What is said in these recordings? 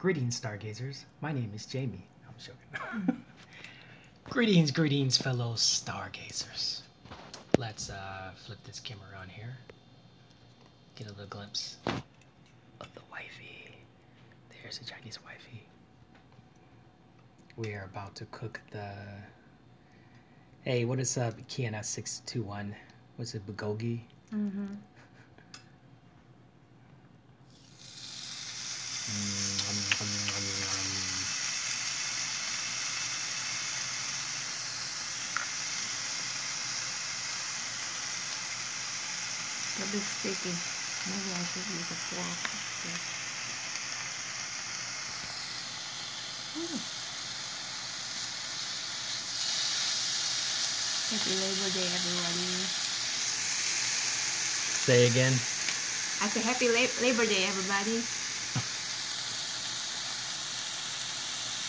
Greetings, stargazers. My name is Jamie. I'm joking. Greetings, fellow stargazers. Let's flip this camera around here. Get a little glimpse of the wifey. There's the Chinese wifey. We are about to cook the... Hey, what is up, Kiana621? What's it, bulgogi? Mm-hmm. A bit sticky. Maybe I should use a fork. Happy Labor Day, everybody. Say again. I said Happy Labor Day, everybody.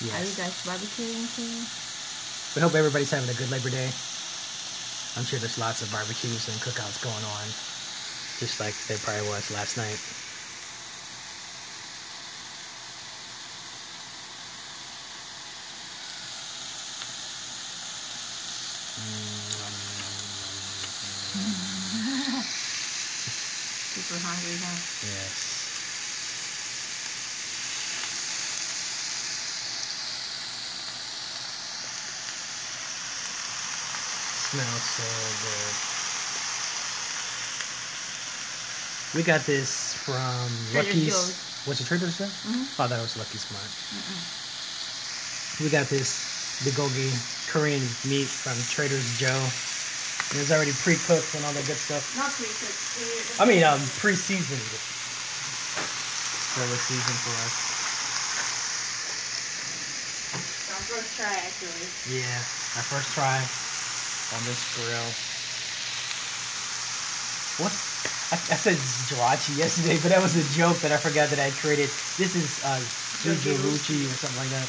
Yes. Are you guys barbecuing too? We hope everybody's having a good Labor Day. I'm sure there's lots of barbecues and cookouts going on, just like there probably was last night. Super hungry, huh? Yes. Smells so good. We got this from Lucky's. What's it, Trader Joe's? Oh, that was Lucky's Smart. We got this bulgogi Korean meat from Trader Joe's. And it's already pre-cooked and all that good stuff. Not pre-cooked. I mean, pre-seasoned. So it's seasoned for us. Our first try, actually. Yeah, our first try on this grill. What? I said Jirachi yesterday, but that was a joke that I forgot that I created. This is Jujuruchi or something like that.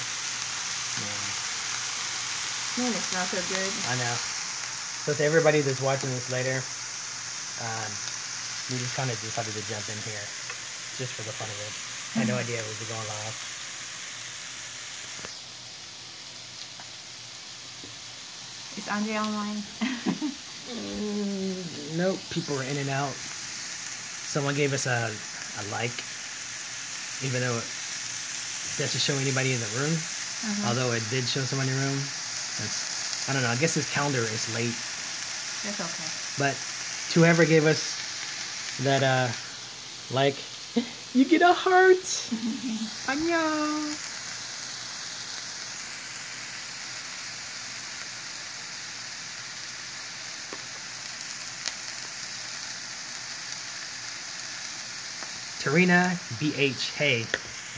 Man, it smells so good. I know. So to everybody that's watching this later, we just kind of decided to jump in here just for the fun of it. I had no idea we'd be going live. Is Andre online? Nope, people were in and out. Someone gave us a like, even though it doesn't show anybody in the room. Although it did show someone in the room. I don't know, I guess his calendar is late. That's okay. But to whoever gave us that like, you get a heart. Annyeong. Tarina BH, hey,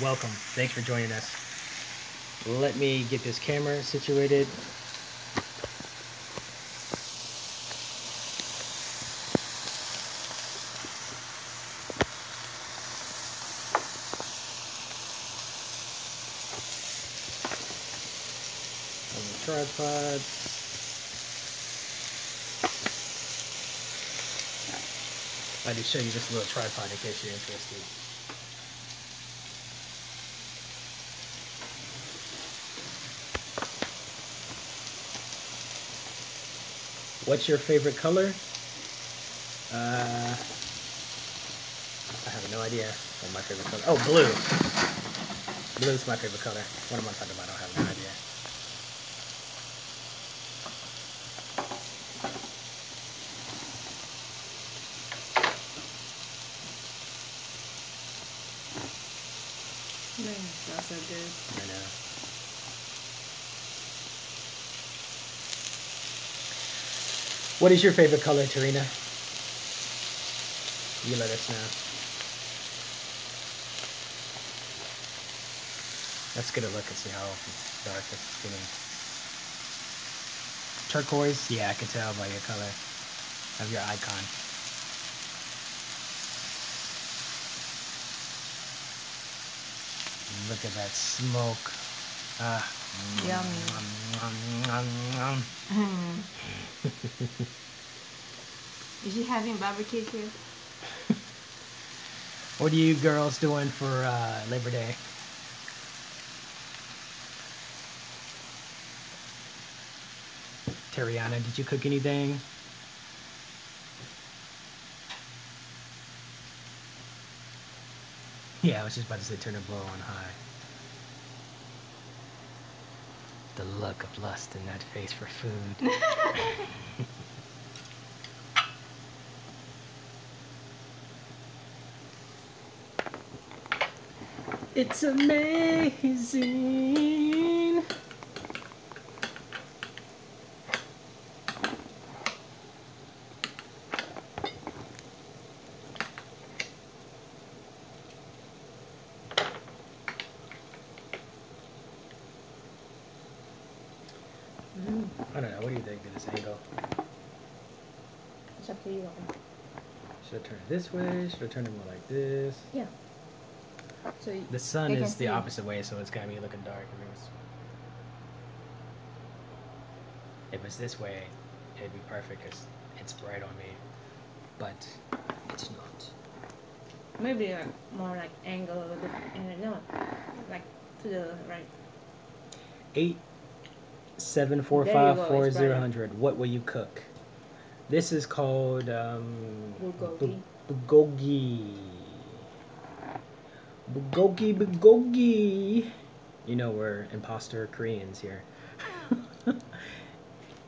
welcome. Thanks for joining us. Let me get this camera situated. On the tripod. I just show you this little tripod in case you're interested. What's your favorite color? I have no idea what my favorite color. Oh, blue. Blue is my favorite color. What am I talking about? I have no idea. Man, it smells so good. I know. What is your favorite color, Tarina? You let us know. Let's get a look and see how dark it's getting. Turquoise? Yeah, I can tell by your color of your icon. Look at that smoke. Yummy. Is she having barbecue too? What are you girls doing for Labor Day? Tariana, did you cook anything? Yeah, I was just about to say turn the blower on high. The look of lust in that face for food. It's amazing. I don't know. What do you think of this angle? It's up to you. Should I turn it this way? Should I turn it more like this? Yeah. So the sun is the opposite way, so it's got me looking dark. If it was this way, it'd be perfect because it's bright on me, but it's not. Maybe like more like angle a little bit, and no, like to the right. 8745400. What will you cook? This is called bulgogi. Bulgogi. You know we're imposter Koreans here.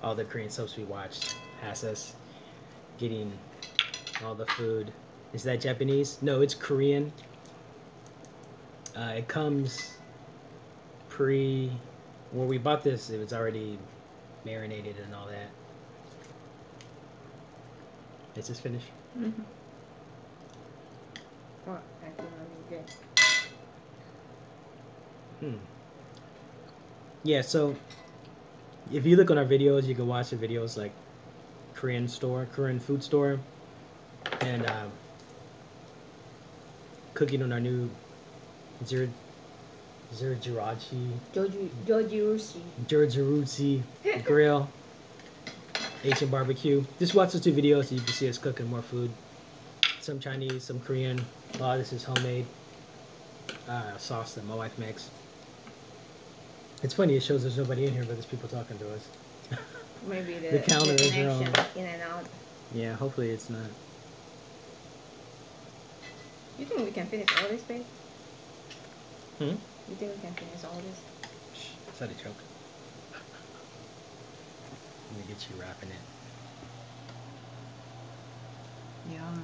All the Korean soaps we watched has us getting all the food. Is that Japanese? No, it's Korean. It comes when we bought this, it was already marinated and all that. Is this finished? Mm-hmm. Oh, actually, good. Yeah, so if you look on our videos, you can watch the videos like Korean food store, and cooking on our new Jojiruchi grill, Asian barbecue. Just watch those two videos so you can see us cooking more food. Some Chinese, some Korean. A lot of this is homemade sauce that my wife makes. It's funny, it shows there's nobody in here, but there's people talking to us. Maybe the counter is wrong. In and out. Yeah, hopefully it's not. You think we can finish all this, babe? You think we can finish all this? Is that a joke? Let me get you wrapping it. Yeah.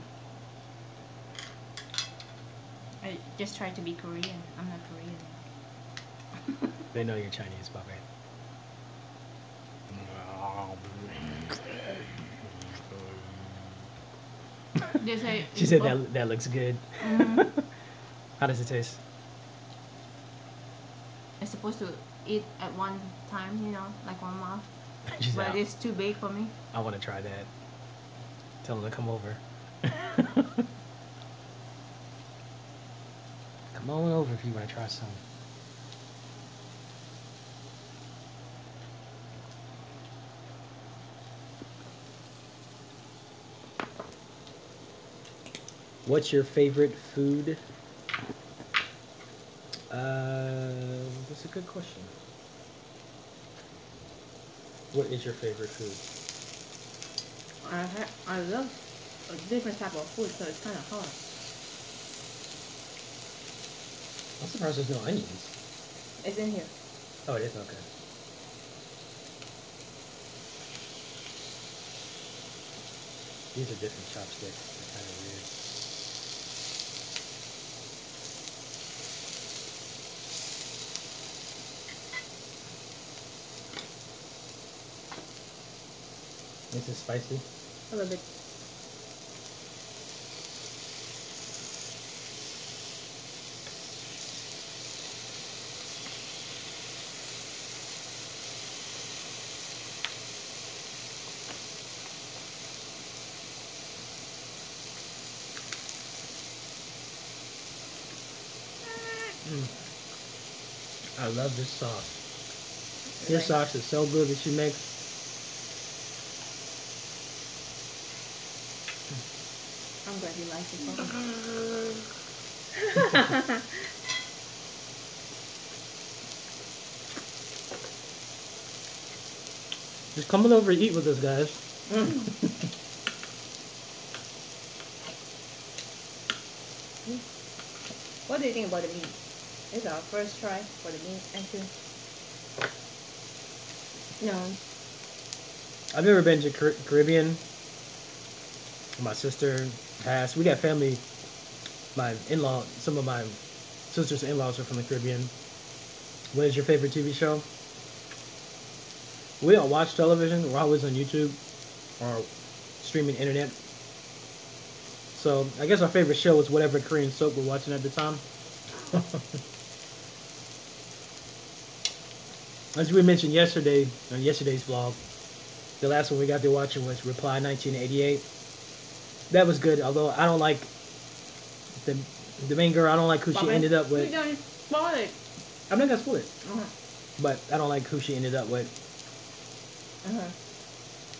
I just tried to be Korean. I'm not Korean. They know you're Chinese, Bobby. She said that looks good. How does it taste? I'm supposed to eat at one time, you know, like one mouth. But it's too big for me. I want to try that. Tell them to come over. Come on over if you want to try some. What's your favorite food? That's a good question. What is your favorite food? I love a different type of food, so it's kind of hard. I'm surprised there's no onions. It's in here. Oh, it is? Okay. These are different chopsticks. They're kind of weird. This is spicy. A little bit. I love this sauce. Your sauce is so good that you make. I'm glad you like it. Just come on over and eat with us, guys. What do you think about the meat? It's our first try for the meat, actually. No. I've never been to Caribbean. My sister passed. We got family. My in-law, some of my sister's in-laws are from the Caribbean. What is your favorite TV show? We don't watch television. We're always on YouTube or streaming internet. So I guess our favorite show is whatever Korean soap we're watching at the time. As we mentioned yesterday, on yesterday's vlog, the last one we got to watching was Reply 1988. That was good, although I don't like the main girl. I don't like who she ended up with. You don't spoil it. I'm not gonna spoil it. But I don't like who she ended up with.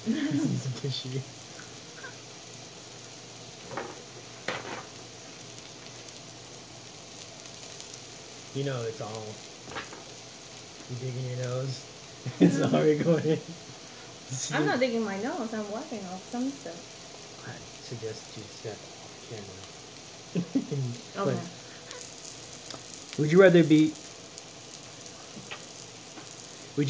Some tissue. You know it's all. You digging your nose? It's already going in. I'm not digging my nose. I'm wiping off some stuff. I suggest you set camera. Okay. Would you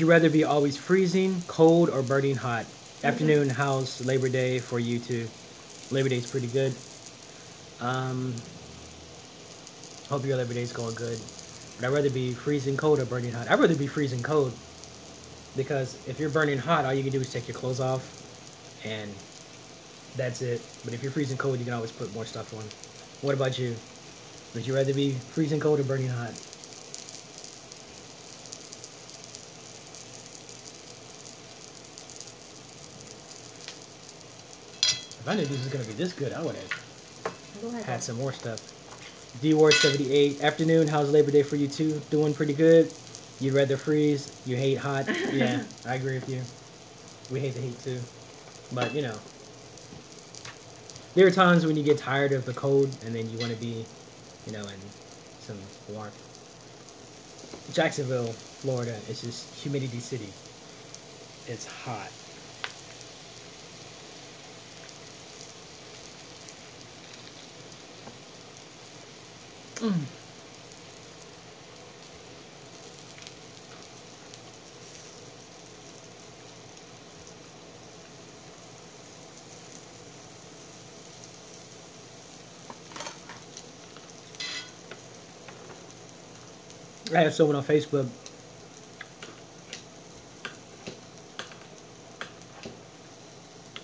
rather be always freezing, cold, or burning hot? Afternoon, how's Labor Day for you two? Labor Day's pretty good. Hope your Labor Day's going good. But I'd rather be freezing cold or burning hot. I'd rather be freezing cold. Because if you're burning hot, all you can do is take your clothes off. And that's it. But if you're freezing cold, you can always put more stuff on. What about you? Would you rather be freezing cold or burning hot? If I knew this was going to be this good, I would have had some more stuff. D-Ward78. Afternoon, how's Labor Day for you two? Doing pretty good. You'd rather freeze. You hate hot. Yeah, I agree with you. We hate the heat too. But, you know. There are times when you get tired of the cold and then you want to be, you know, in some warmth. Jacksonville, Florida, it's just humidity city. It's hot. I have someone on Facebook.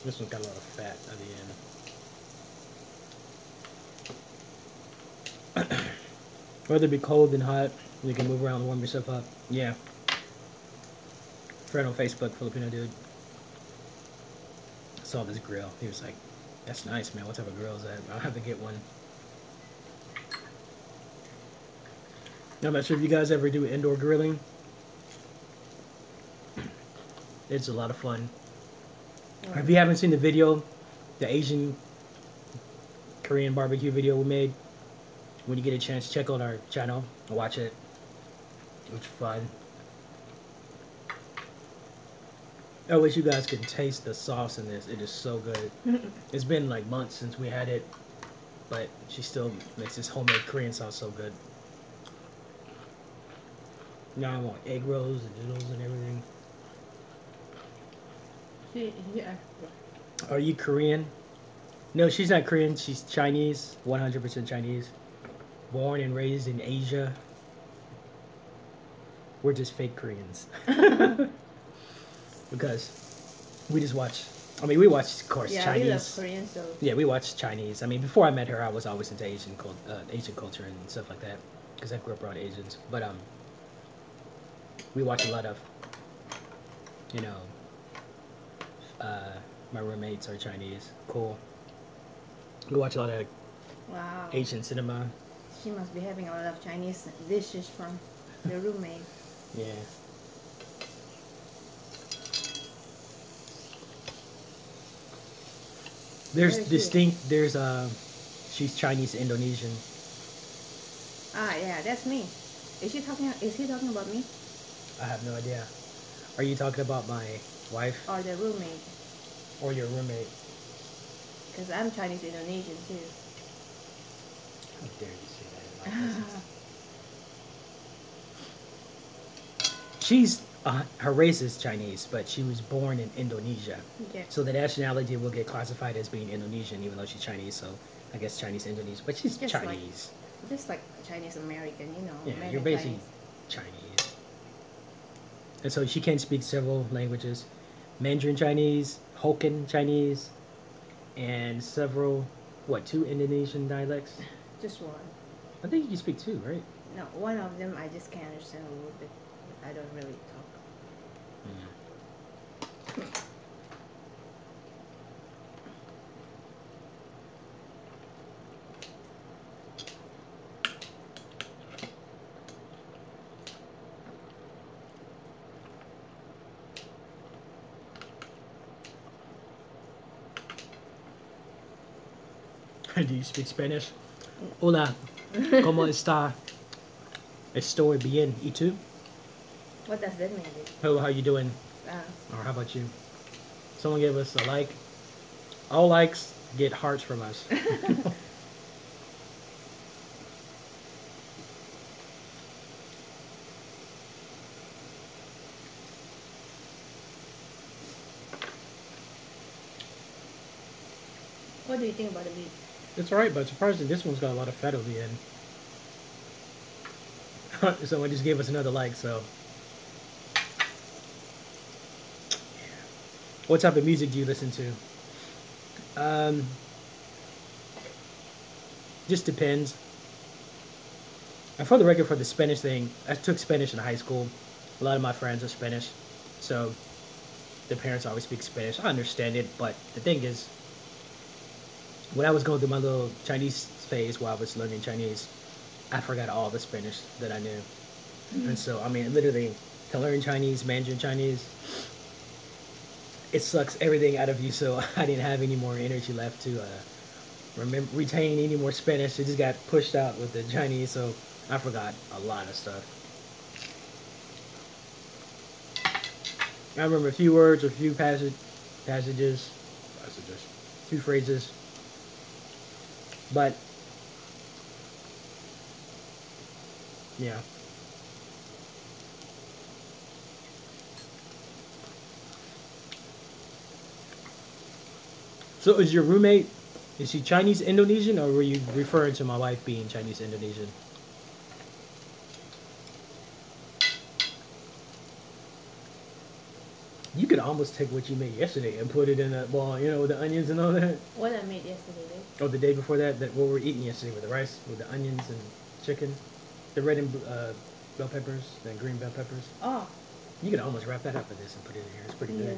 This one's got a lot of fat on the end. Whether it be cold than hot, you can move around and warm yourself up. Yeah. Friend on Facebook, Filipino dude. Saw this grill. He was like, "That's nice, man. What type of grill is that? I'll have to get one." I'm not sure if you guys ever do indoor grilling. It's a lot of fun. If you haven't seen the video, the Asian Korean barbecue video we made, when you get a chance, check out our channel and watch it. It's fun. I wish you guys could taste the sauce in this. It is so good. It's been like months since we had it, but she still makes this homemade Korean sauce so good. Now I want egg rolls and noodles and everything. Yeah. Are you Korean? No, she's not Korean. She's Chinese. 100% Chinese. Born and raised in Asia. We're just fake Koreans. Because we just watch. I mean, we watch, of course, Chinese. We love Korean, so. Yeah, we watch Chinese. I mean, before I met her, I was always into Asian culture and stuff like that. Because I grew up around Asians. But, we watch a lot of, you know, my roommates are Chinese. Cool. We watch a lot of Asian cinema. She must be having a lot of Chinese dishes from the roommate. Yeah. There's she's Chinese Indonesian. Ah, yeah, that's me. Is he talking about me? I have no idea. Are you talking about my Wife? Or the roommate. Or your roommate? Because I'm Chinese Indonesian too. How dare you say that in my presence? She's her race is Chinese, but she was born in Indonesia. Yeah. So the nationality will get classified as being Indonesian, even though she's Chinese. So I guess Chinese Indonesian, but she's just Chinese. Just like Chinese American, you know. Yeah, American you're basically Chinese. And so she can speak several languages: Mandarin Chinese, Hokkien Chinese, and several, what, 2 Indonesian dialects? Just one. I think you can speak 2, right? No, one of them I just can't understand a little bit. I don't really talk. Do you speak Spanish? Hola, ¿cómo está? Estoy bien. ¿Y tú? What does that mean? How you doing? Or how about you? Someone give us a like. All likes get hearts from us. What do you think about the meat? It's alright, but surprisingly this one's got a lot of fat over the end. Someone just gave us another like, so. What type of music do you listen to? Just depends. And for the record, for the Spanish thing, I took Spanish in high school. A lot of my friends are Spanish, so their parents always speak Spanish. I understand it, but the thing is, when I was going through my little Chinese phase while I was learning Chinese, I forgot all the Spanish that I knew. And so, I mean, literally, to learn Chinese, Mandarin Chinese, it sucks everything out of you, so I didn't have any more energy left to retain any more Spanish. It just got pushed out with the Chinese, so I forgot a lot of stuff. I remember a few words, a few passages, few phrases, but yeah. So is your roommate, is she Chinese Indonesian, or were you referring to my wife being Chinese Indonesian? You could almost take what you made yesterday and put it in that ball, you know, with the onions and all that. What I made yesterday, babe? Oh, the day before that, what we were eating yesterday with the rice, with the onions and chicken, the red and bell peppers, and green bell peppers. Oh. You could almost wrap that up with this and put it in here. It's pretty good.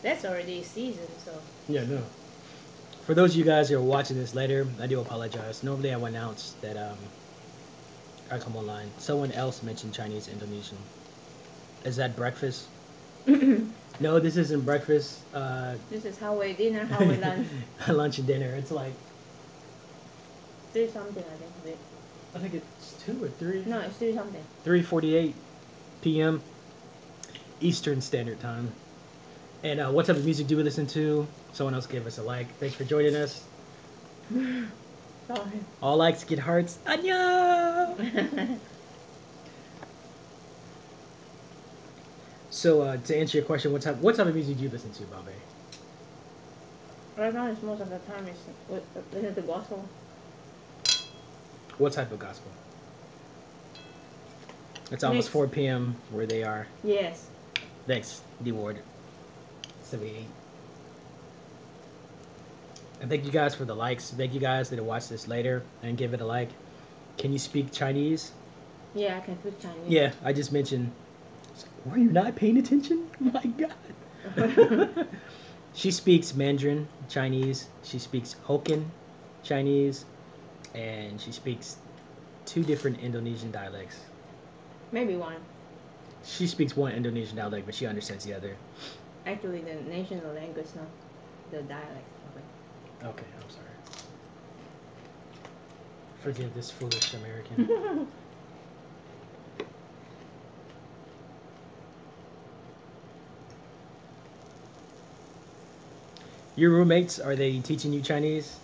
That's already seasoned, so. Yeah, no. For those of you guys who are watching this later, I do apologize. Normally I would announce that I come online. Someone else mentioned Chinese Indonesian. Is that breakfast? No, this isn't breakfast. This is how we dinner, how we lunch. Lunch and dinner. It's like 3 something, I think. Babe. I think it's 2 or 3. No, it's 3 something. 3:48 p.m. Eastern Standard Time. And what type of music do we listen to? Someone else gave us a like. Thanks for joining us. Sorry. All likes get hearts. Annyeong! So to answer your question, what type of music do you listen to, Bobby? Right now, it's most of the time listen to gospel. What type of gospel? It's almost 4 p.m. where they are. Yes. Thanks, D Ward. 78. And thank you guys for the likes. Thank you guys that watch this later and give it a like. Can you speak Chinese? Yeah, I can speak Chinese. Yeah, I just mentioned. Were you not paying attention? My God. She speaks Mandarin Chinese. She speaks Hokkien Chinese. And she speaks 2 different Indonesian dialects. Maybe 1. She speaks 1 Indonesian dialect, but she understands the other. Actually, the national language, not the dialect. Okay, I'm sorry. Forgive this foolish American. Your roommates, are they teaching you Chinese?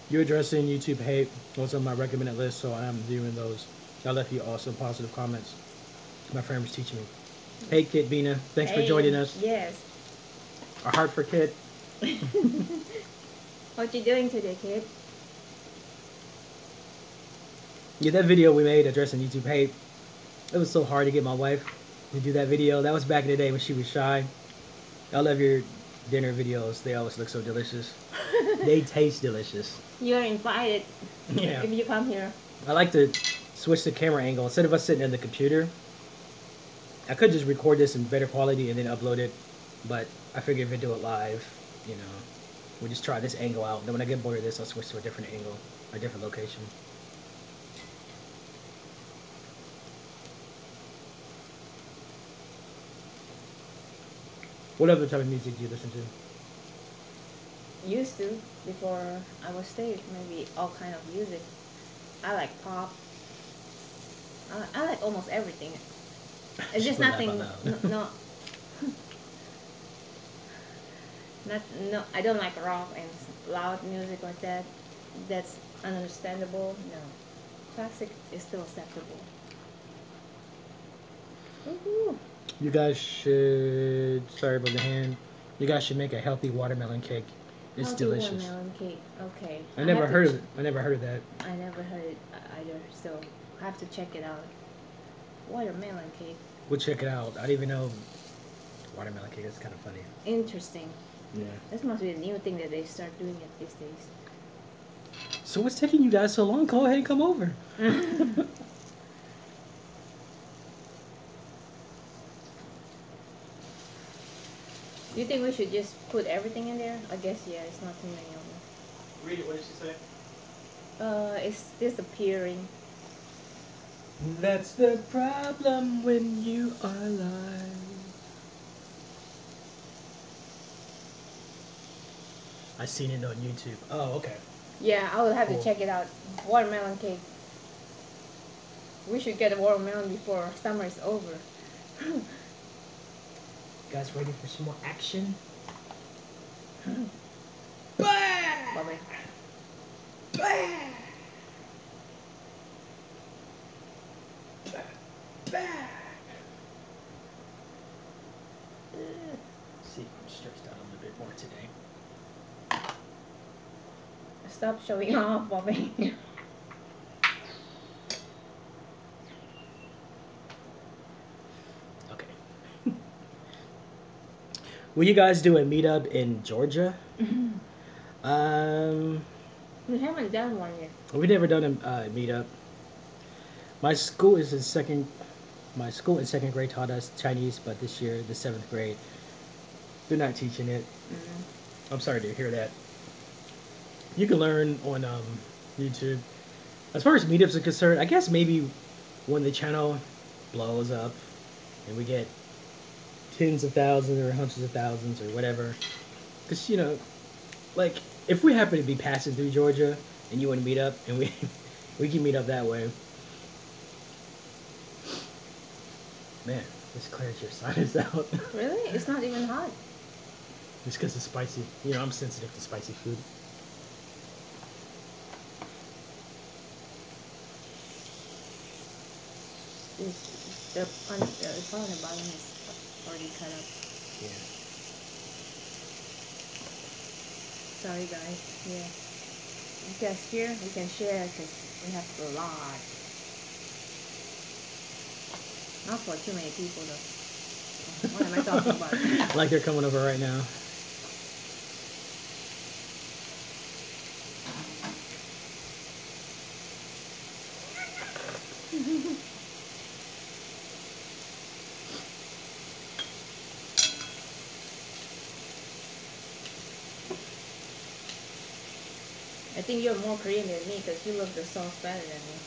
You're addressing YouTube hate. Those on my recommended list, so I'm viewing those. I left you awesome positive comments. My friend was teaching me. Hey, Kid Bina. Thanks for joining us. Yes. A heart for Kid. What you doing today, Kid? Yeah, that video we made addressing YouTube hate. It was so hard to get my wife to do that video. That was back in the day when she was shy. I love your dinner videos. They always look so delicious. They taste delicious. You're invited. Yeah. If you come here. I like to switch the camera angle. Instead of us sitting in the computer, I could just record this in better quality and then upload it. But I figured if I do it live, you know, we'll just try this angle out. Then when I get bored of this, I'll switch to a different angle, a different location. What other type of music do you listen to? Used to, before I was stage, maybe all kind of music. I like pop. I like almost everything. It's just nothing. No. No, I don't like rock and loud music like that. That's ununderstandable. No, classic is still acceptable. Woohoo! You guys should. Sorry about the hand. You guys should make a healthy watermelon cake. It's delicious. Watermelon cake. Okay. I never heard of it. I never heard of that. I never heard it either. So I have to check it out. Watermelon cake. We'll check it out. I didn't even know watermelon cake is kind of funny. Interesting. Yeah. This must be a new thing that they start doing it these days. So what's taking you guys so long? Go ahead and come over. Do you think we should just put everything in there? I guess, yeah, it's not too many of them. Read it. What did she say? It's disappearing. That's the problem when you are alive. I seen it on YouTube. Oh, okay. Yeah, I will have Cool. to check it out. Watermelon cake. We should get a watermelon before summer is over. Guys, ready for some more action? Bye-bye. See, I'm stretched out a little bit more today. Stop showing off, Bobby. Okay. Will you guys do a meetup in Georgia? We haven't done one yet. We've never done a meetup. My school in second grade taught us Chinese, but this year, the 7th grade, they're not teaching it. I'm sorry to hear that. You can learn on YouTube. As far as meetups are concerned, I guess maybe when the channel blows up and we get tens of thousands or hundreds of thousands or whatever. Because, you know, like, if we happen to be passing through Georgia and you want to meet up, and we can meet up that way. Man, this clears your sinus out. Really? It's not even hot. Just because it's spicy. You know, I'm sensitive to spicy food. The part on the bottom is already cut up. Yeah. Sorry guys. Yeah. You guys here, we can share because we have a lot. Not for too many people though. What am I talking about? Like they're coming over right now. I think you're more Korean than me because you love the sauce better than me.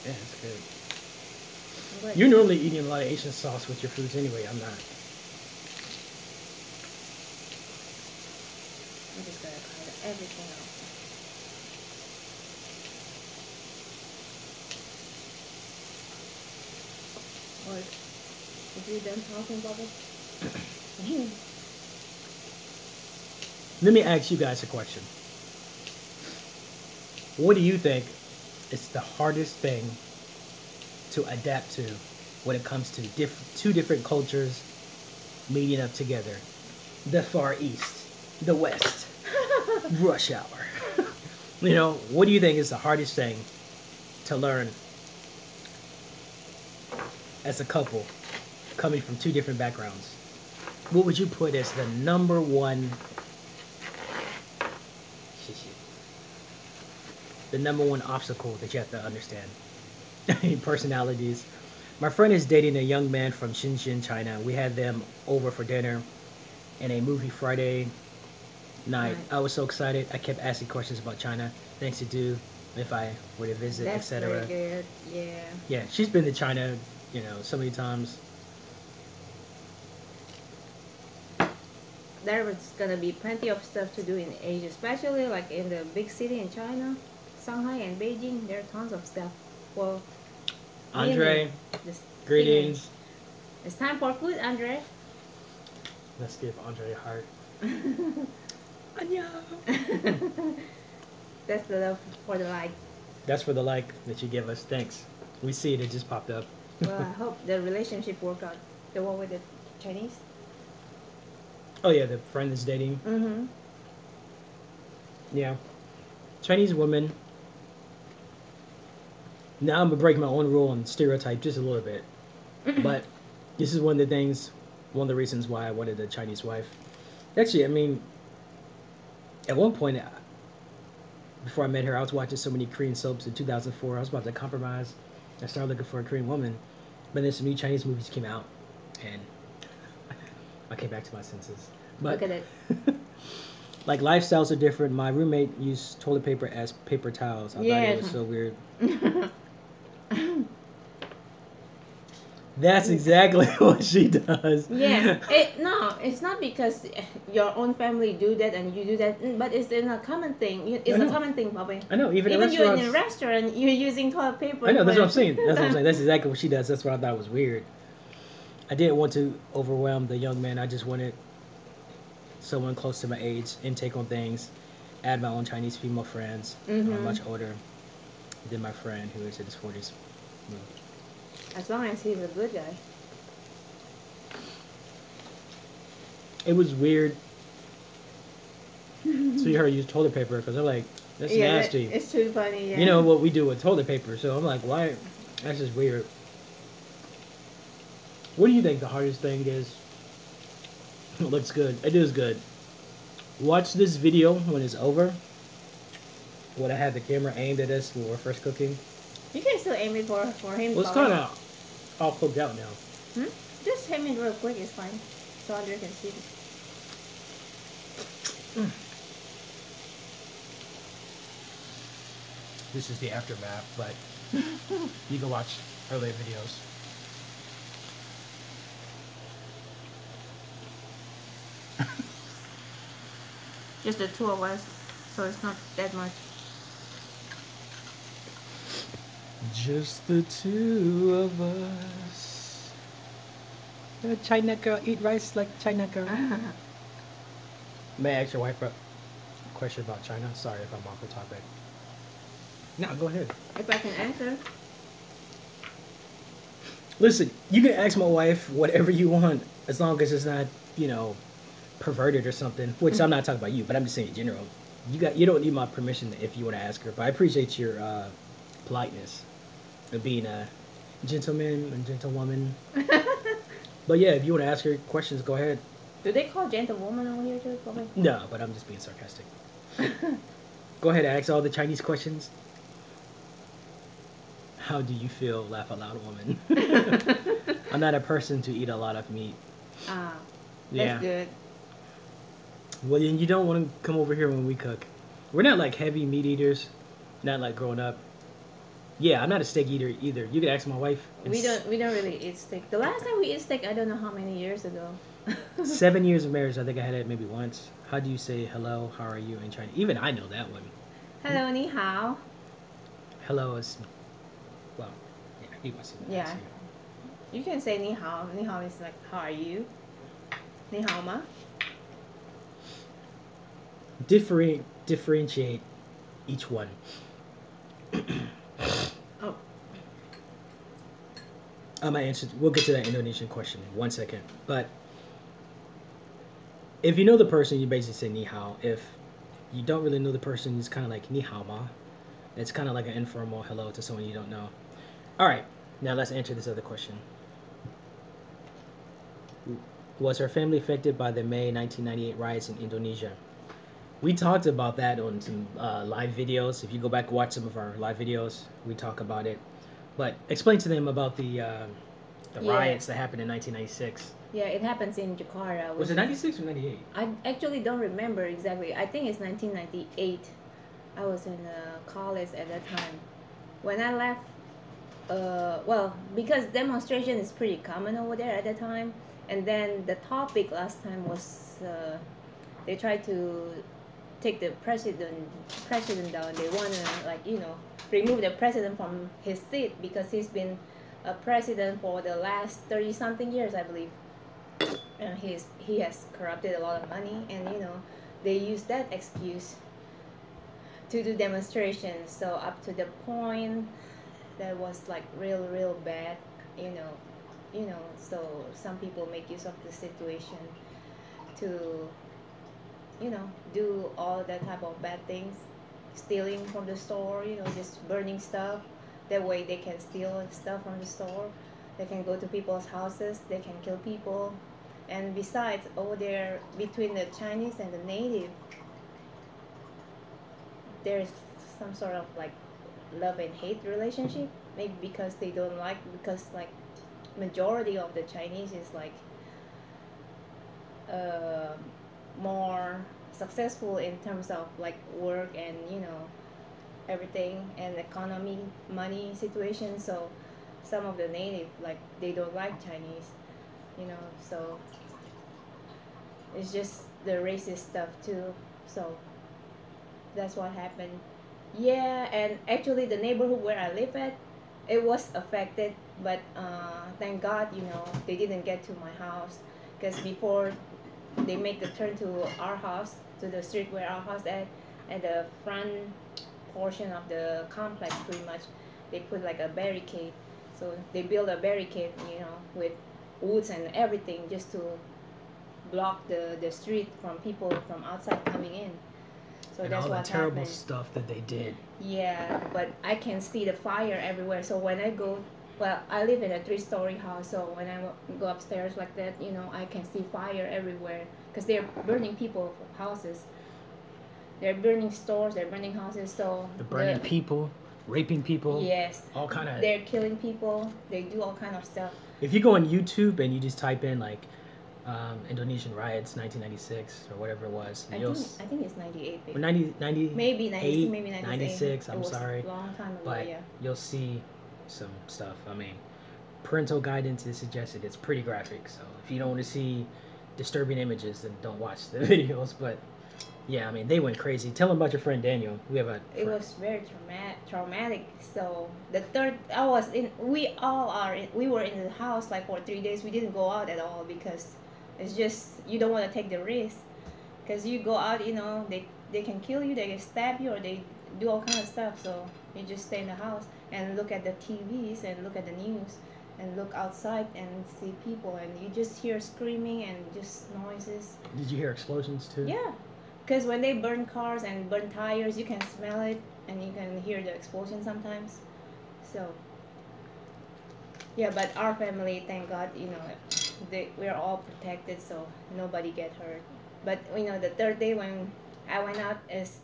Yeah, it's good. But You're normally eating a lot of Asian sauce with your foods anyway. I'm not. I'm just gonna cut everything off. Or if you done talking, Bubble? Let me ask you guys a question. What do you think is the hardest thing to adapt to when it comes to two different cultures meeting up together? The Far East, the West, rush hour. You know, what do you think is the hardest thing to learn as a couple coming from two different backgrounds? What would you put as the number one obstacle that you have to understand? Personalities. My friend is dating a young man from Shenzhen, China. We had them over for dinner and a movie Friday night. I was so excited. I kept asking questions about China, things to do if I were to visit, etc. That's very good. Yeah. Yeah, she's been to China, you know, so many times. There was gonna be plenty of stuff to do in Asia, especially like in the big city in China, Shanghai and Beijing. There are tons of stuff. Well, Andre, greetings. It's time for food, Andre. Let's give Andre a heart. Annyeong. That's the love for the like. That's for the like that you give us. Thanks. We see it. It just popped up. Well, I hope the relationship work out. The one with the Chinese. Oh yeah, the friend that's dating. Mm-hmm. Yeah. Chinese woman. Now I'm gonna break my own rule and stereotype just a little bit. But this is one of the things, one of the reasons why I wanted a Chinese wife. Actually, I mean, at one point, before I met her, I was watching so many Korean soaps in 2004. I was about to compromise. I started looking for a Korean woman. But then some new Chinese movies came out, and I came back to my senses. But look at it. like, lifestyles are different. My roommate used toilet paper as paper towels. I thought it was so weird. That's exactly what she does. Yes. No, it's not because your own family do that and you do that, but it's a common thing. It's a common thing, Bobby. I know. Even you're in a restaurant, you're using toilet paper. I know. That's what I'm saying. That's what I'm saying. That's exactly what she does. That's what I thought was weird. I didn't want to overwhelm the young man. I just wanted someone close to my age, intake on things, add my own Chinese female friends, much older than my friend who is in his 40s. As long as he's a good guy. It was weird to see her use toilet paper because I'm like, that's nasty. It's too funny, yeah. You know what we do with toilet paper, so I'm like, why? That's just weird. What do you think the hardest thing is? It looks good. It is good. Watch this video when it's over. When I have the camera aimed at us when we're first cooking. You can still aim it for him. Well, it's kind of all cooked out now. Just aim it real quick, it's fine. So Andre can see it. This is the aftermath, but you can watch earlier videos. Just the two of us, so it's not that much. Just the two of us. The China girl eat rice like China girl. May I ask your wife a question about China? Sorry if I'm off the topic. No, go ahead. If I can answer. Listen, you can ask my wife whatever you want as long as it's not, you know, perverted or something. Which I'm not talking about you, but I'm just saying in general. You don't need my permission if you want to ask her. But I appreciate your politeness of being a gentleman and gentlewoman. But yeah, if you want to ask her questions, go ahead. Do they call gentlewoman over here too? Probably. No, but I'm just being sarcastic. Go ahead, ask all the Chinese questions. How do you feel, laugh out loud, woman? I'm not a person to eat a lot of meat. Ah, yeah. That's good. Well, then you don't want to come over here when we cook. We're not like heavy meat eaters. Not like growing up. Yeah, I'm not a steak eater either. You could ask my wife. We don't really eat steak. The last time we eat steak, I don't know how many years ago. 7 years of marriage, I think I had it maybe once. How do you say hello, how are you in Chinese? Even I know that one. Hello, ni hao. Hello is, well, yeah, he was. Yeah. You can say ni hao. Ni hao is like, how are you? Ni hao ma? Differentiate each one. Oh. I might answer. We'll get to that Indonesian question in 1 second. But if you know the person, you basically say ni hao. If you don't really know the person, it's kind of like ni hao ma. It's kind of like an informal hello to someone you don't know. All right, now let's answer this other question. Was her family affected by the May 1998 riots in Indonesia? We talked about that on some live videos. If you go back and watch some of our live videos, we talk about it. But explain to them about the riots that happened in 1996. Yeah, it happens in Jakarta. Was it 96 or 98? I actually don't remember exactly. I think it's 1998. I was in college at that time. When I left, well, because demonstration is pretty common over there at that time. And then the topic last time was they tried to take the president down. They want to, like, you know, remove the president from his seat because he's been a president for the last 30-something years, I believe. And he has corrupted a lot of money, and you know, they use that excuse to do demonstrations. So up to the point that was like real bad, you know. So some people make use of the situation to, you know, do all that type of bad things, stealing from the store, you know, just burning stuff. That way they can steal stuff from the store. They can go to people's houses. They can kill people. And besides, over there, between the Chinese and the native, there's some sort of like love and hate relationship. Maybe because they don't like, because like majority of the Chinese is like more successful in terms of like work and, you know, everything, and economy, money situation. So some of the native, like, they don't like Chinese, you know. So it's just the racist stuff too. So that's what happened. Yeah, and actually the neighborhood where I live at, it was affected, but thank God, you know, they didn't get to my house, because before they make the turn to our house, to the street where our house at the front portion of the complex, pretty much, they put like a barricade. So they build a barricade, you know, with woods and everything, just to block the street from people from outside coming in. So and that's all what the terrible happened. stuff that they did. Yeah, but I can see the fire everywhere. So when I go, well, I live in a 3-story house, so when I go upstairs like that, you know, I can see fire everywhere, because they're burning people's houses. They're burning stores, they're burning houses, so... They're burning people, raping people. Yes. All kind of... They're killing people, they do all kind of stuff. If you go on YouTube and you just type in, like, Indonesian riots, 1996, or whatever it was. I think it's 98. Or 90, maybe 96, maybe 96, I'm sorry. A long time ago, but yeah. You'll see some stuff. I mean, parental guidance is suggested. It's pretty graphic, so if you don't want to see disturbing images, then don't watch the videos. But yeah, I mean, they went crazy. Tell them about your friend Daniel. We have a... It was very traumatic. So the third, we were in the house like for 3 days. We didn't go out at all, because it's just, you don't want to take the risk, because you go out, you know, they can kill you, they can stab you, or they do all kind of stuff. So you just stay in the house and look at the TVs and look at the news and look outside and see people, and you just hear screaming and just noises. Did you hear explosions too? Yeah, because when they burn cars and burn tires, you can smell it and you can hear the explosion sometimes. So yeah, but our family, thank God, you know, we're all protected, so nobody get hurt. But you know, the third day when I went out, it's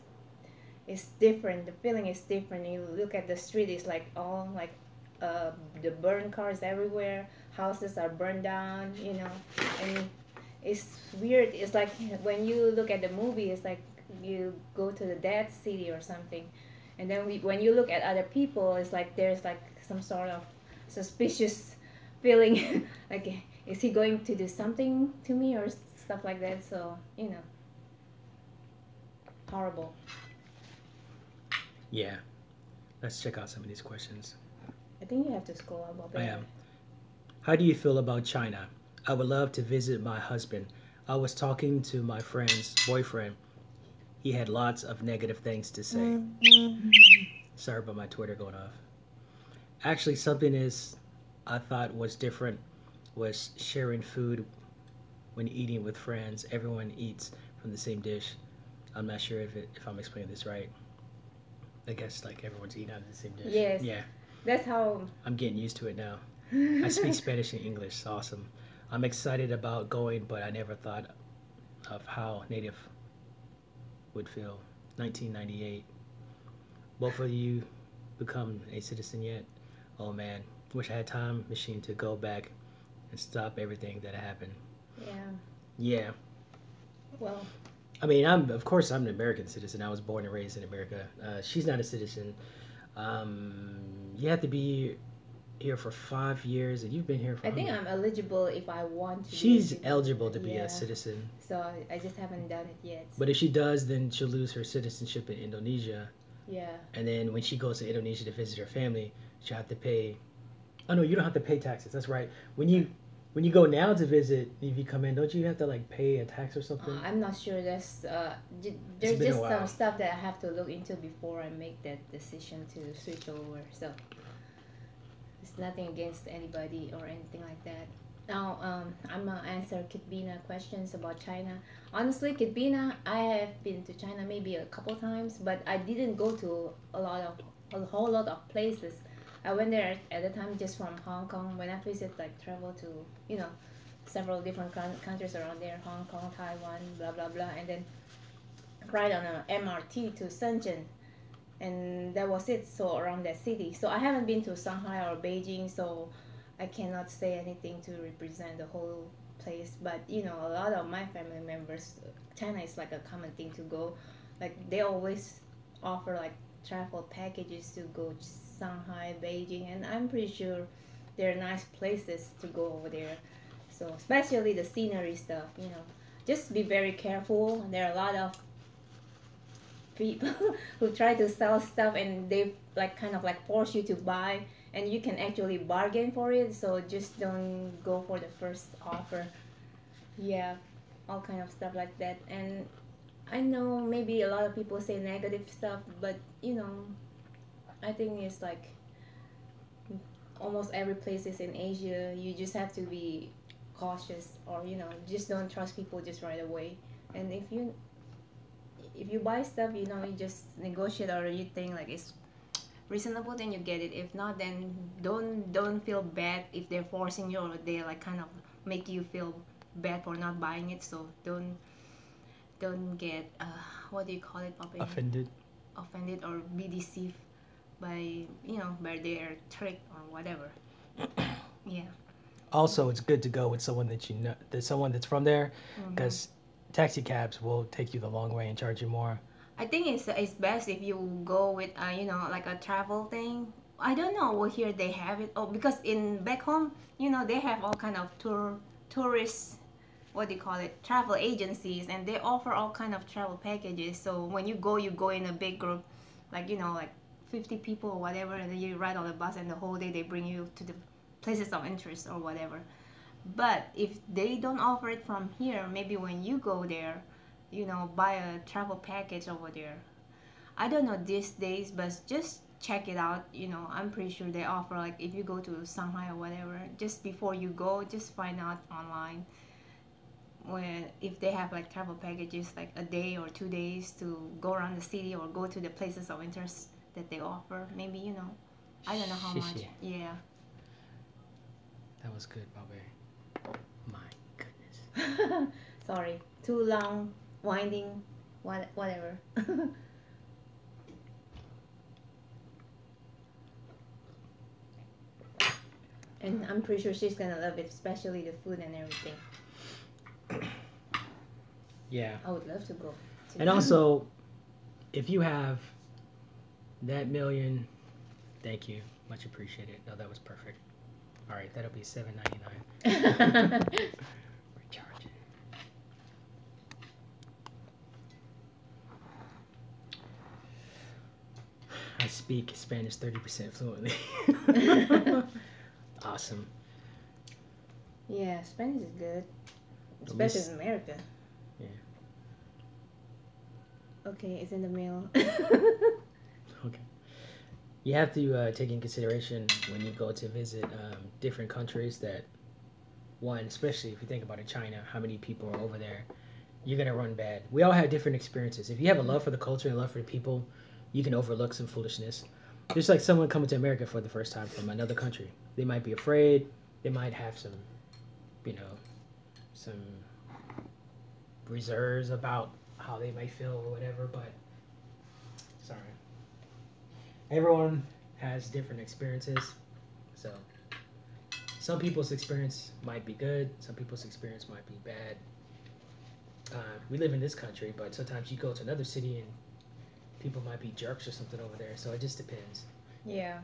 different. The feeling is different. You look at the street, it's like all like the burned cars everywhere. Houses are burned down, you know, and it's weird. It's like when you look at the movie, it's like you go to the dead city or something. And then when you look at other people, it's like there's like some sort of suspicious feeling, like is he going to do something to me or stuff like that? So you know, horrible. Yeah. Let's check out some of these questions. I think you have to scroll up a bit. I am. How do you feel about China? I would love to visit my husband. I was talking to my friend's boyfriend. He had lots of negative things to say. Sorry about my Twitter going off. Actually, something I thought was different was sharing food when eating with friends. Everyone eats from the same dish. I'm not sure if I'm explaining this right. I guess like everyone's eating out of the same dish. Yes. Yeah. That's how. I'm getting used to it now. I speak Spanish and English. It's awesome. I'm excited about going, but I never thought of how native would feel. 1998. Both of you become a citizen yet? Oh man, wish I had time machine to go back and stop everything that happened. Yeah. Yeah. Well. I mean, I'm an American citizen. I was born and raised in America. She's not a citizen. You have to be here for 5 years, and you've been here for. I think I'm eligible if I want to. She's eligible to be a citizen. So I just haven't done it yet. But if she does, then she'll lose her citizenship in Indonesia. Yeah. And then when she goes to Indonesia to visit her family, she'll have to pay. Oh no, you don't have to pay taxes. That's right. When you go now to visit, if you come in, don't you have to like pay a tax or something? I'm not sure. There's just some stuff that I have to look into before I make that decision to switch over. So it's nothing against anybody or anything like that. Now I'm gonna answer Kitbina questions about China. Honestly, Kitbina, I have been to China maybe a couple times, but I didn't go to a whole lot of places. I went there at the time just from Hong Kong when I visited, like travel to, you know, several different countries around there, Hong Kong, Taiwan, blah, blah, blah. And then ride on a MRT to Shenzhen. And that was it, so around that city. So I haven't been to Shanghai or Beijing, so I cannot say anything to represent the whole place. But, you know, a lot of my family members, China is like a common thing to go. Like they always offer like travel packages to go to Shanghai, Beijing, and I'm pretty sure there are nice places to go over there. So especially the scenery stuff, you know, just be very careful. There are a lot of people who try to sell stuff and they like kind of like force you to buy, and you can actually bargain for it. So just don't go for the first offer. Yeah, all kind of stuff like that. And I know maybe a lot of people say negative stuff, but you know, I think it's like almost every place is in Asia. You just have to be cautious, or you know, just don't trust people just right away. And if you buy stuff, you know, you just negotiate, or you think like it's reasonable, then you get it. If not, then don't feel bad if they're forcing you, or they like kind of make you feel bad for not buying it. So don't get what do you call it, Poppy? Offended or be deceived by, you know, by their trick or whatever. Yeah. Also, it's good to go with someone that you know, someone that's from there, because taxi cabs will take you the long way and charge you more. I think it's best if you go with you know, like a travel thing. I don't know what here they have it. Oh, because in back home, you know, they have all kind of tourist, what do you call it, travel agencies, and they offer all kind of travel packages. So when you go in a big group, like, you know, like 50 people or whatever, and then you ride on the bus, and the whole day they bring you to the places of interest or whatever. But if they don't offer it from here, maybe when you go there, you know, buy a travel package over there. I don't know these days, but just check it out. You know, I'm pretty sure they offer, like if you go to Shanghai or whatever, just before you go, just find out online if they have like travel packages, like a day or 2 days to go around the city or go to the places of interest that they offer. Maybe, you know, I don't know how much. Yeah. That was good, Bobby. My goodness. Sorry, too long, winding, whatever. And I'm pretty sure she's gonna love it, especially the food and everything. Yeah. I would love to go. And also, if you have That million, thank you. Much appreciated. No, that was perfect. All right, that'll be $7.99. We're charging. I speak Spanish 30% fluently. Awesome. Yeah, Spanish is good. Especially in America. Yeah. Okay, it's in the mail. Okay. You have to take in consideration when you go to visit different countries that, one, especially if you think about it, China, how many people are over there, you're going to run bad. We all have different experiences. If you have a love for the culture and love for the people, you can overlook some foolishness. Just like someone coming to America for the first time from another country. They might be afraid. They might have some, you know, some reserves about how they might feel or whatever, but sorry. Everyone has different experiences, so some people's experience might be good, some people's experience might be bad. We live in this country, but sometimes you go to another city and people might be jerks or something over there, so it just depends. Yeah.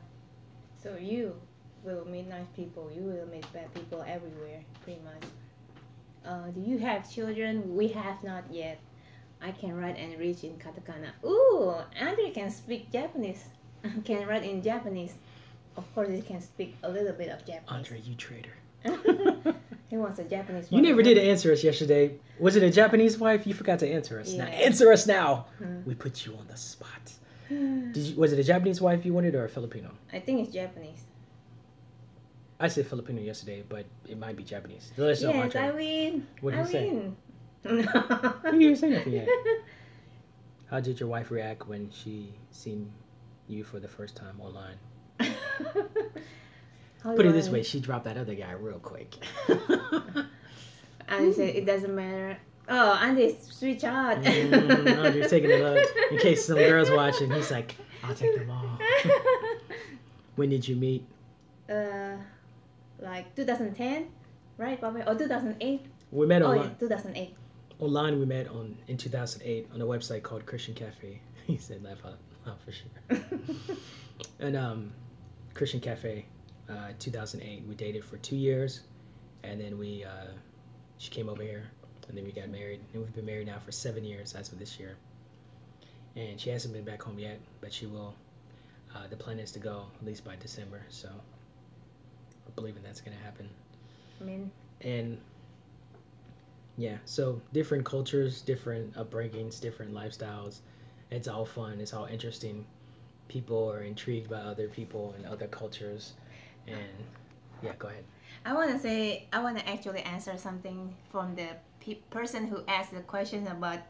So you will meet nice people, you will meet bad people everywhere, pretty much. Do you have children? We have not yet. I can write and read in katakana. Ooh, Andre can speak Japanese. Can write in Japanese. Of course, he can speak a little bit of Japanese. Andre, you traitor. He wants a Japanese wife. You never did answer us yesterday. Was it a Japanese wife? You forgot to answer us. Yeah. Now answer us now. We put you on the spot. Was it a Japanese wife you wanted or a Filipino? I think it's Japanese. I said Filipino yesterday, but it might be Japanese. Let us know, Yes, Andre. I win. What did I you say? win. You didn't even say nothing yet. How did your wife react when she seen you for the first time online? Put it this way, she dropped that other guy real quick. Andy said it doesn't matter. Oh, Andy's sweetheart. Andre's taking it up. In case some girls watching, he's like, I'll take them all. When did you meet? Like 2010, right, Bobby? Or 2008? We met online. Oh, yeah, 2008. Online, we met in 2008 on a website called Christian Cafe. He said, laugh out for sure. And Christian Cafe, 2008, we dated for 2 years, and then she came over here, and then we got married, and we've been married now for 7 years as of this year. And she hasn't been back home yet, but she will. The plan is to go at least by December, so we're believing that's going to happen. Amen. And yeah, so different cultures, different upbringings, different lifestyles. It's all fun. It's all interesting. People are intrigued by other people and other cultures. And yeah, go ahead. I want to actually answer something from the person who asked the question about,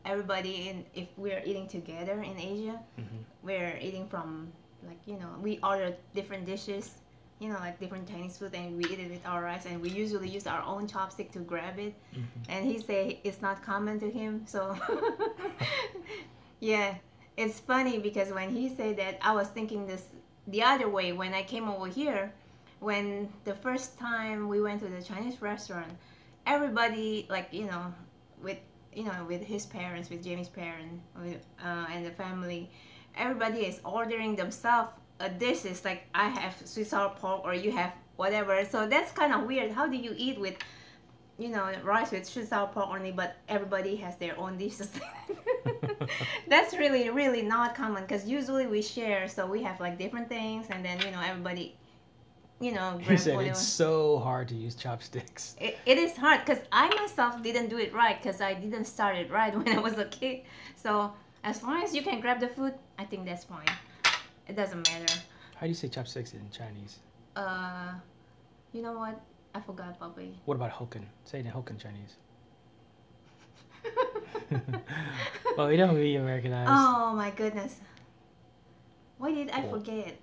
everybody if we're eating together in Asia. We're eating from, we order different dishes, like different Chinese food, and we eat it with our rice, and we usually use our own chopstick to grab it. And he say it's not common to him, so yeah, it's funny because when he said that, I was thinking this the other way. When I came over here, when the first time we went to the Chinese restaurant, everybody with his parents, with Jamie's parents, and the family, everybody is ordering themselves a dish. Is like, I have sweet sour pork, or you have whatever. So that's kind of weird. How do you eat with, rice with sweet sour pork only, but everybody has their own dishes? That's really, really not common, because usually we share. So we have like different things, and then everybody, grab He said whatever. it's so hard to use chopsticks. It is hard, because I myself didn't do it right, because I didn't start it right when I was a kid. So as long as you can grab the food, I think that's fine. It doesn't matter. How do you say chopsticks in Chinese? You know what? I forgot, Bobby. What about Hokkien? Say it in Hokkien Chinese. Well, we don't be Americanized. Oh my goodness. Why did I forget?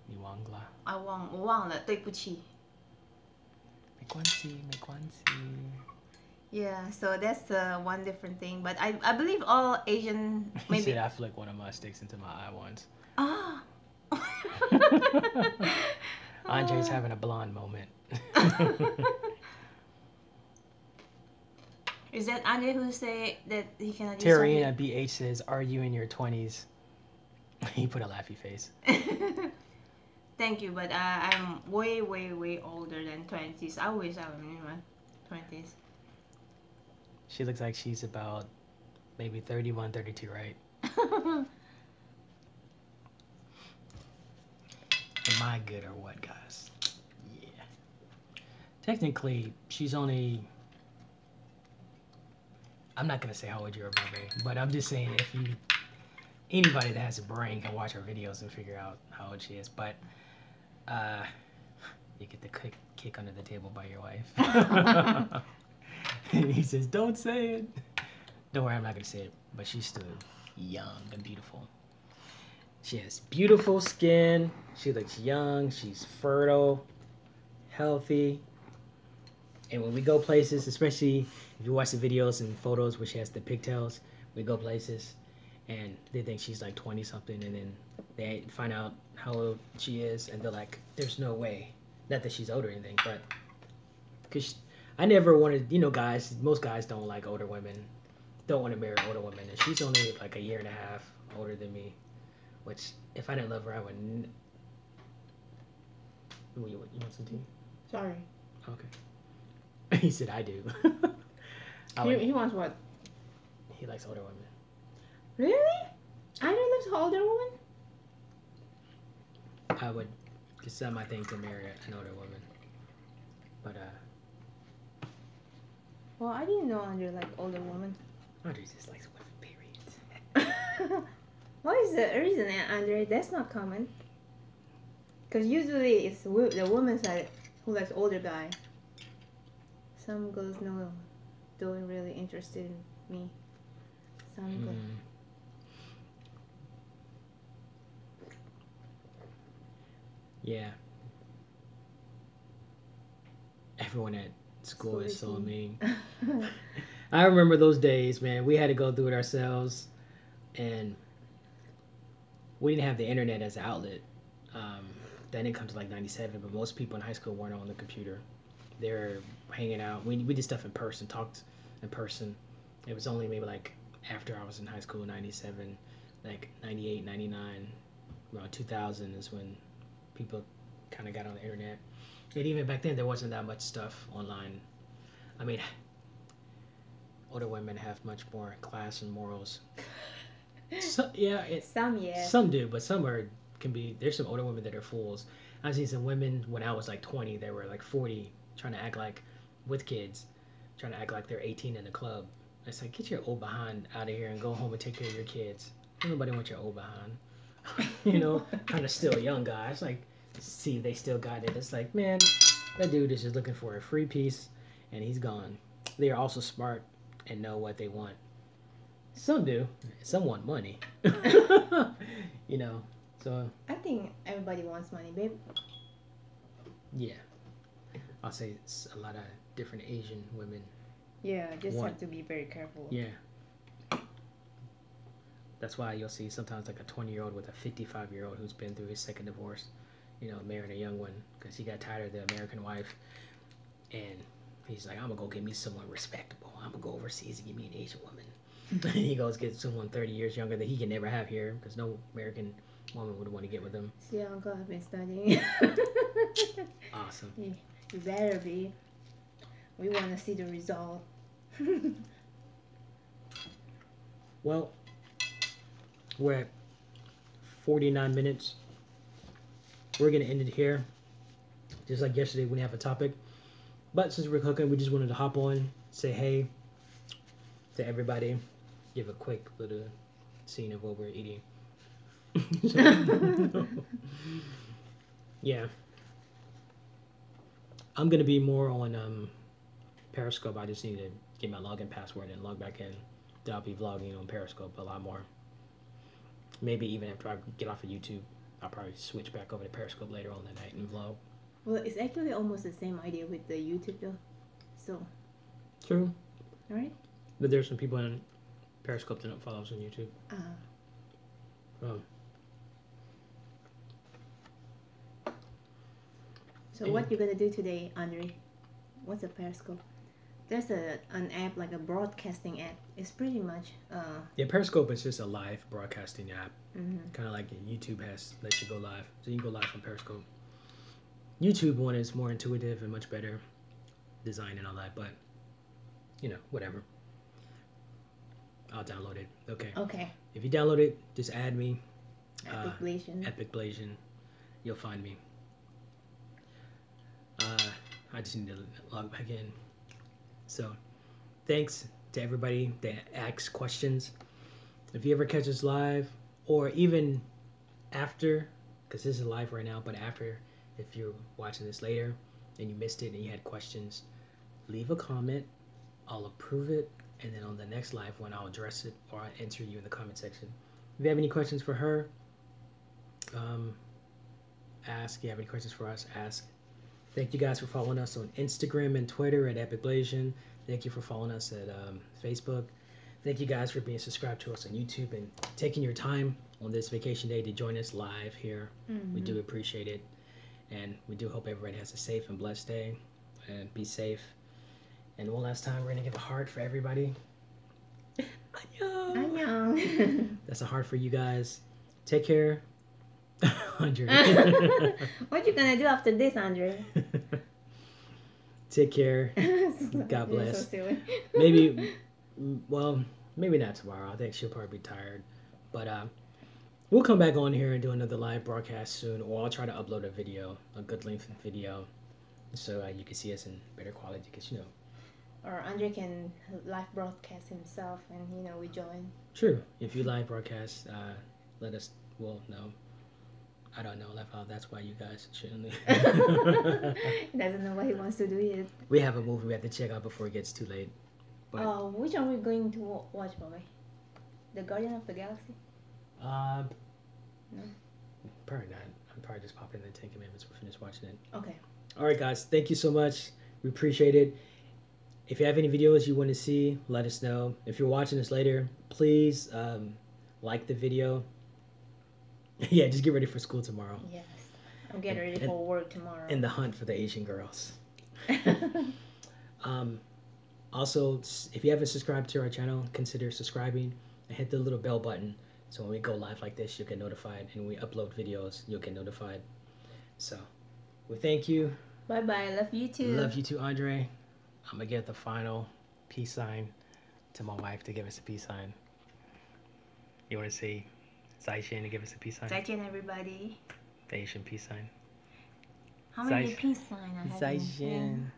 你忘了。我忘了，对不起。没关系，没关系。Yeah, so that's one different thing. But I believe all Asian He maybe. said I flicked one of my sticks into my eye once. Ah. Andre's having a blonde moment. Is that Andre who say that he cannot use Terrina BH says, are you in your 20s? He put a laughy face. Thank you, but I'm way, way, way older than 20s. I wish I was in my 20s. She looks like she's about maybe 31, 32, right? Am I good or what, guys? Yeah. Technically, she's only... I'm not going to say how old you are, baby, but I'm just saying if you... Anybody that has a brain can watch her videos and figure out how old she is, but you get the kick under the table by your wife. And he says, don't say it. Don't worry, I'm not going to say it, but she's still young and beautiful. She has beautiful skin. She looks young. She's fertile, healthy. And when we go places, especially if you watch the videos and photos where she has the pigtails, we go places and they think she's like 20 something, and then they find out how old she is and they're like, there's no way. Not that she's older or anything, but because I never wanted, you know, guys, most guys don't like older women, don't want to marry older women, and she's only like a year and a half older than me, which if I didn't love her, I wouldn't. You want some tea? Sorry. Okay. He said, I do. He wants what? He likes older women. Really? I don't love older woman? I would, it's not my thing to marry an older woman. But, well, I didn't know Andre like older woman. Andre just likes women, period. What is the reason, Andre? That's not common. Because usually it's the woman side who likes older guy. Some girls no, don't really interested in me. Some girls. Yeah. Everyone at school is so mean. I remember those days, man. We had to go through it ourselves, and we didn't have the internet as an outlet. That didn't come to like 97, but most people in high school weren't on the computer. They were hanging out. We did stuff in person, talked in person. It was only maybe like after I was in high school, 97, like 98, 99, around 2000 is when people kind of got on the internet. And even back then, there wasn't that much stuff online. I mean, older women have much more class and morals. So, yeah, some do, but some can be. There's some older women that are fools. I've seen some women when I was like 20, they were like 40, trying to act like, with kids, trying to act like they're 18 in the club. It's like, get your old behind out of here and go home and take care of your kids. Nobody wants your old behind. You know, trying to steal a young guy. It's like, see if they still got it. It's like, man, that dude is just looking for a free piece and he's gone. They are also smart and know what they want. Some do. Some want money. You know, so. I think everybody wants money, babe. Yeah. I'll say it's a lot of different Asian women. Yeah, just have to be very careful. Yeah. That's why you'll see sometimes like a 20-year-old with a 55-year-old who's been through his second divorce, you know, marrying a young one because he got tired of the American wife. And he's like, I'm going to go get me someone respectable. I'm going to go overseas and get me an Asian woman. He goes get someone 30 years younger that he can never have here because no American woman would want to get with him. See, Uncle, I've been studying. Awesome. You better be. We want to see the result. Well, we're at 49 minutes. We're going to end it here. Just like yesterday, we didn't have a topic. But since we're cooking, we just wanted to hop on, say hey to everybody, give a quick little scene of what we're eating. Yeah. I'm going to be more on Periscope. I just need to get my login password and log back in. Then I'll be vlogging on Periscope a lot more. Maybe even after I get off of YouTube, I'll probably switch back over to Periscope later on the night and vlog. Well, it's actually almost the same idea with the YouTube though. So. True. Alright. But there's some people on Periscope that don't follow us on YouTube. So what you gonna do today, Andre? What's a Periscope? There's an app, like a broadcasting app. It's pretty much Yeah, Periscope is just a live broadcasting app. mhm. Kind of like YouTube has lets you go live, so you can go live on Periscope. YouTube one is more intuitive and much better design and all that, but you know, whatever. I'll download it. Okay. Okay. If you download it, just add me. EPICBLASIan. EPICBLASIan. You'll find me. I just need to log back in. So, thanks to everybody that asks questions. If you ever catch us live, or even after, because this is live right now, but after, if you're watching this later and you missed it and you had questions, leave a comment. I'll approve it, and then on the next live one, I'll address it or I'll answer you in the comment section. If you have any questions for her, ask. If you have any questions for us, ask. Thank you guys for following us on Instagram and Twitter at EPICBLASIan. Thank you for following us at Facebook. Thank you guys for being subscribed to us on YouTube and taking your time on this vacation day to join us live here. Mhm. We do appreciate it. And we do hope everybody has a safe and blessed day. And be safe. And one last time, we're going to give a heart for everybody. Annyeong. Annyeong. That's a heart for you guys. Take care. Andre. What you gonna do after this, Andre? Take care. God You're bless. so silly. Maybe, well, maybe not tomorrow. I think she'll probably be tired. But we'll come back on here and do another live broadcast soon. Or I'll try to upload a video, a good length video, so you can see us in better quality. Because, you know. Or Andre can live broadcast himself, and we join. True. If you live broadcast, let us. Well, no. I don't know. That's why you guys shouldn't leave. He doesn't know what he wants to do yet. We have a movie we have to check out before it gets too late. But, which one are we going to watch, Bobby? The Guardian of the Galaxy? No. No. Probably not. I'm probably just popping in the 10 Commandments. We'll finish watching it. Okay. All right, guys. Thank you so much. We appreciate it. If you have any videos you want to see, let us know. If you're watching this later, please like the video. Yeah, just get ready for school tomorrow. Yes. I'm getting ready for work tomorrow. And the hunt for the Asian girls. Also, if you haven't subscribed to our channel, consider subscribing and hit the little bell button. So when we go live like this, you'll get notified. And when we upload videos, you'll get notified. So, we thank you. Bye-bye. Love you too. Love you too, Andre. I'm going to get the final peace sign to my wife to give us a peace sign. You want to say Zaishan to give us a peace sign? Zaishan, everybody. The Asian peace sign. How many peace signs I have? Zaishan.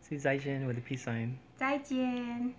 See Zaishan with a peace sign. 再见